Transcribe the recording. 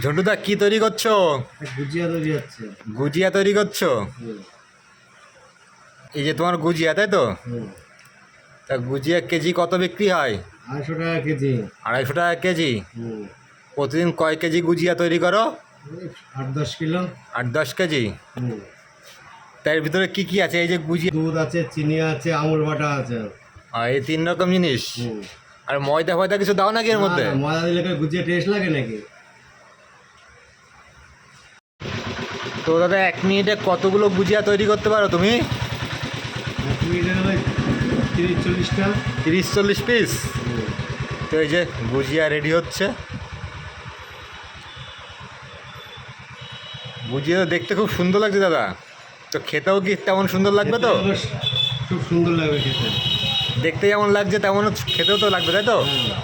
ঝন্টুদা কি তৈরি করছো? গুজিয়া তৈরি হচ্ছে। গুজিয়া তৈরি করছো? হুম, এই যে তোমার গুজিয়া, তাই তো? হুম। তা গুজিয়া কেজি কত বিক্রি হয়? 250 টাকা কেজি। 250 টাকা কেজি। হুম। প্রতিদিন কয় কেজি গুজিয়া তৈরি করো? এই 8-10 কিলো। 8-10 কেজি। হুম। তার ভিতরে কি কি আছে এই যে গুজিয়া? দুধ আছে, চিনি আছে, আমুল বাটা আছে। এই 3 রকম জিনিস। হুম। আর ময়দা ফয়দা কিছু দাও নাকি এর না মধ্যে? না, ময়দা দিলে কি গুজিয়া টেস্ট লাগে নাকি? তো দাদা 1 মিনিটে কতগুলো গুজিয়া তৈরি করতে পারো তুমি? 1 মিনিটে ওই 30-40টা। 30-40 পিস। হুম। তো এই যে গুজিয়া রেডি হচ্ছে। গুজিয়া তো দেখতে খুব সুন্দর লাগছে দাদা। তো খেতেও কি তেমন সুন্দর লাগবে তো? খেতে বেশ খুব সুন্দর লাগবে খেতে। দেখতে যেমন লাগছে তেমন খেতেও তো লাগবে, তাই তো? হ্যাঁ।